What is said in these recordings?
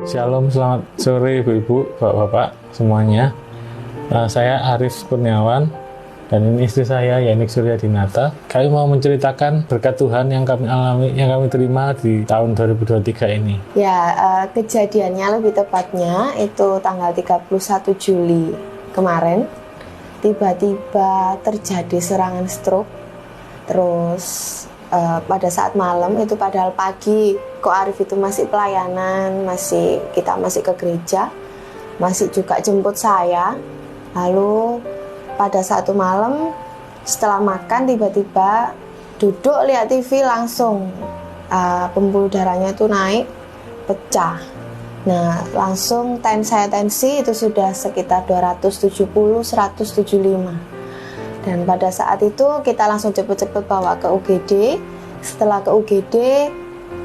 Shalom, selamat sore Ibu-Ibu, Bapak-Bapak semuanya. Saya Arif Kurniawan dan ini istri saya Yanik Suryadinata. Kami mau menceritakan berkat Tuhan yang kami alami, yang kami terima di tahun 2023 ini. Ya, kejadiannya lebih tepatnya itu tanggal 31 Juli kemarin. Tiba-tiba terjadi serangan stroke. Terus pada saat malam itu, padahal pagi Ko Arif itu masih pelayanan, kita masih ke gereja, masih juga jemput saya. Lalu pada satu malam setelah makan tiba-tiba duduk lihat TV langsung pembuluh darahnya itu naik, pecah. Nah langsung tensi itu sudah sekitar 270-175. Dan pada saat itu kita langsung cepet-cepet bawa ke UGD. Setelah ke UGD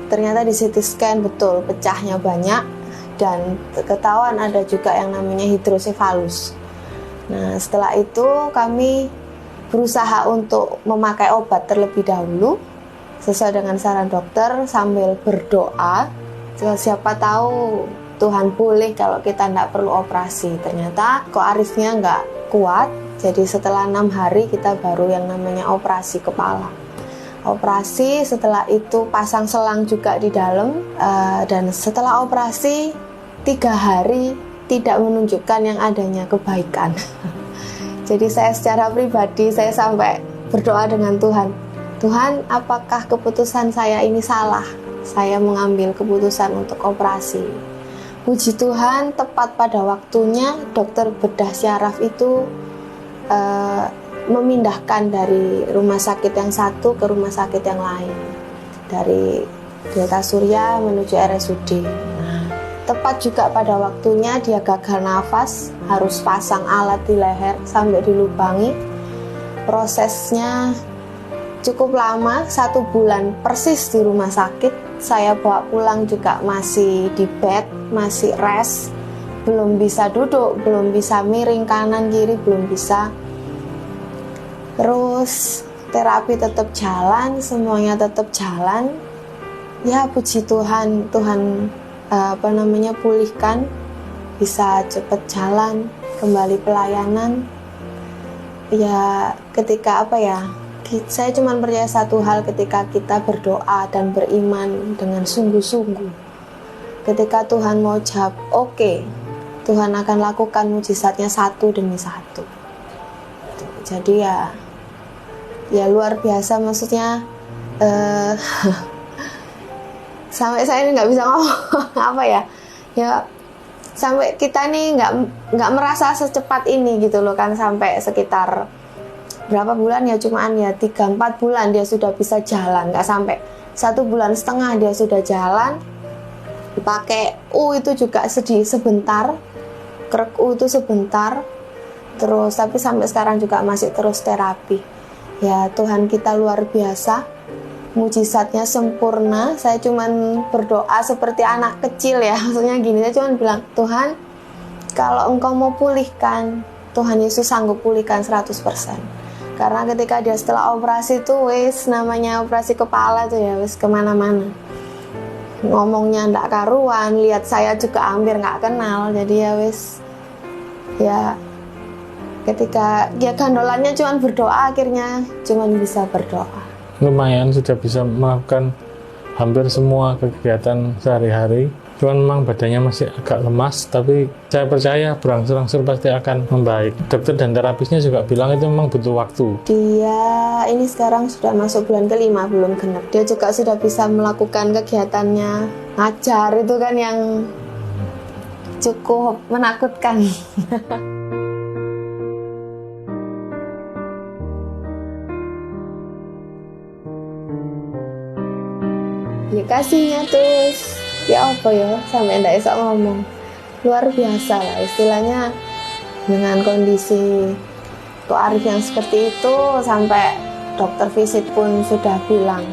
ternyata di CT scan betul pecahnya banyak dan ketahuan ada juga yang namanya hidrosefalus. Nah setelah itu kami berusaha untuk memakai obat terlebih dahulu sesuai dengan saran dokter sambil berdoa. Siapa tahu Tuhan boleh kalau kita tidak perlu operasi. Ternyata Ko Arifnya nggak kuat. Jadi setelah 6 hari kita baru yang namanya operasi kepala. Operasi, setelah itu pasang selang juga di dalam. Dan setelah operasi 3 hari tidak menunjukkan yang adanya kebaikan. Jadi saya secara pribadi saya sampai berdoa dengan Tuhan. Tuhan, apakah keputusan saya ini salah? Saya mengambil keputusan untuk operasi. Puji Tuhan, tepat pada waktunya dokter bedah syaraf itu memindahkan dari rumah sakit yang satu ke rumah sakit yang lain, dari Delta Surya menuju RSUD. Nah, tepat juga pada waktunya dia gagal nafas, harus pasang alat di leher sampai dilubangi. Prosesnya cukup lama, 1 bulan persis di rumah sakit. Saya bawa pulang juga masih di bed, masih rest, belum bisa duduk, belum bisa miring kanan kiri, belum bisa. Terus terapi tetap jalan, semuanya tetap jalan. Ya puji Tuhan, Tuhan pulihkan, bisa cepat jalan, kembali pelayanan. Ya ketika saya cuma percaya satu hal, ketika kita berdoa dan beriman dengan sungguh-sungguh, ketika Tuhan mau jawab, oke, Tuhan akan lakukan mujizatnya satu demi satu. Jadi ya luar biasa, maksudnya sampai saya ini nggak bisa ngomong ya sampai kita nih nggak merasa secepat ini gitu loh kan, sampai sekitar berapa bulan ya, cuman ya 3-4 bulan dia sudah bisa jalan, nggak sampai 1,5 bulan dia sudah jalan. Pakai U itu juga sedih sebentar, krek U itu sebentar, terus tapi sampai sekarang juga masih terus terapi. Ya Tuhan kita luar biasa, mujizatnya sempurna. Saya cuman berdoa seperti anak kecil ya, maksudnya gini, saya cuman bilang, Tuhan kalau Engkau mau pulihkan, Tuhan Yesus sanggup pulihkan 100%. Karena ketika dia setelah operasi tuh namanya operasi kepala tuh ya kemana-mana, ngomongnya ndak karuan, lihat saya juga hampir nggak kenal. Jadi ya ketika dia gandolannya cuman berdoa, akhirnya cuman bisa berdoa. Lumayan sudah bisa melakukan hampir semua kegiatan sehari-hari. Cuman memang badannya masih agak lemas, tapi saya percaya berangsur-angsur pasti akan membaik. Dokter dan terapisnya juga bilang itu memang butuh waktu. Dia ini sekarang sudah masuk bulan ke-5, belum genap. Dia juga sudah bisa melakukan kegiatannya, ngajar itu kan yang cukup menakutkan. Ya kasihnya terus ya apa ya, sampai ndak bisa ngomong, luar biasa lah istilahnya. Dengan kondisi Ko Arif yang seperti itu, sampai dokter visit pun sudah bilang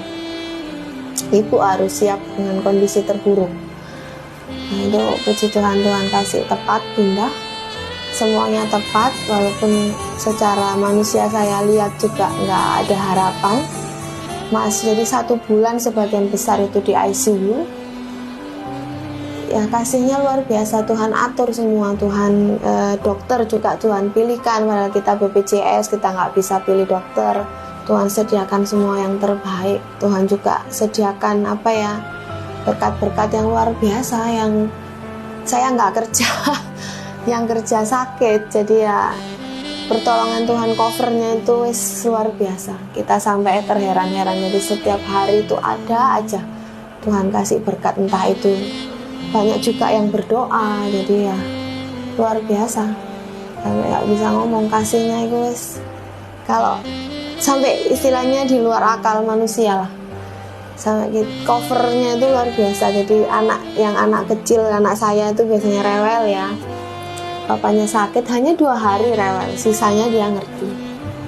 ibu harus siap dengan kondisi terburuk. Nah itu puji Tuhan, Tuhan kasih tepat pindah, semuanya tepat, walaupun secara manusia saya lihat juga nggak ada harapan. Jadi 1 bulan sebagian besar itu di ICU. ya kasihnya luar biasa. Tuhan atur semua, Tuhan dokter juga Tuhan pilihkan. Padahal kita BPJS, kita nggak bisa pilih dokter. Tuhan sediakan semua yang terbaik. Tuhan juga sediakan berkat-berkat yang luar biasa, yang saya nggak kerja yang kerja sakit. Jadi ya pertolongan Tuhan, covernya itu luar biasa. Kita sampai terheran-heran. Jadi setiap hari itu ada aja Tuhan kasih berkat, entah itu banyak juga yang berdoa. Jadi ya luar biasa, sampai nggak bisa ngomong kasihnya itu kalau sampai istilahnya di luar akal manusia lah. Sampai covernya itu luar biasa. Jadi anak kecil, anak saya itu biasanya rewel ya, bapaknya sakit hanya 2 hari rewel, sisanya dia ngerti.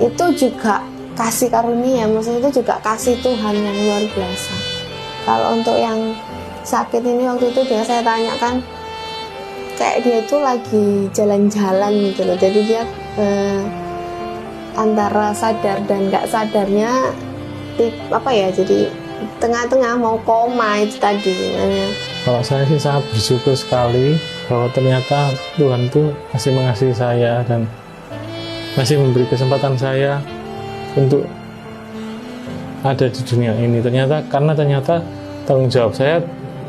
Itu juga kasih karunia, maksudnya itu juga kasih Tuhan yang luar biasa. Kalau untuk yang sakit ini, waktu itu saya tanyakan, kayak dia itu lagi jalan-jalan gitu loh. Jadi dia antara sadar dan nggak sadarnya jadi tengah-tengah mau koma itu tadi. Kalau saya sih sangat bersyukur sekali bahwa ternyata Tuhan tuh masih mengasihi saya dan masih memberi kesempatan saya untuk ada di dunia ini. Karena ternyata tanggung jawab saya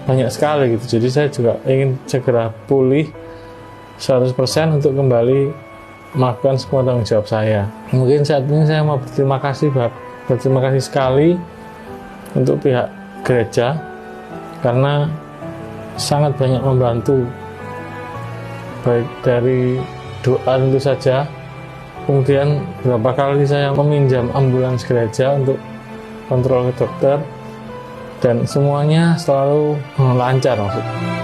banyak sekali gitu. Jadi saya juga ingin segera pulih 100% untuk kembali melakukan semua tanggung jawab saya. Mungkin saat ini saya mau berterima kasih sekali untuk pihak gereja karena sangat banyak membantu, baik dari doa tentu saja. Kemudian beberapa kali saya meminjam ambulans gereja untuk kontrol ke dokter dan semuanya selalu lancar maksudnya.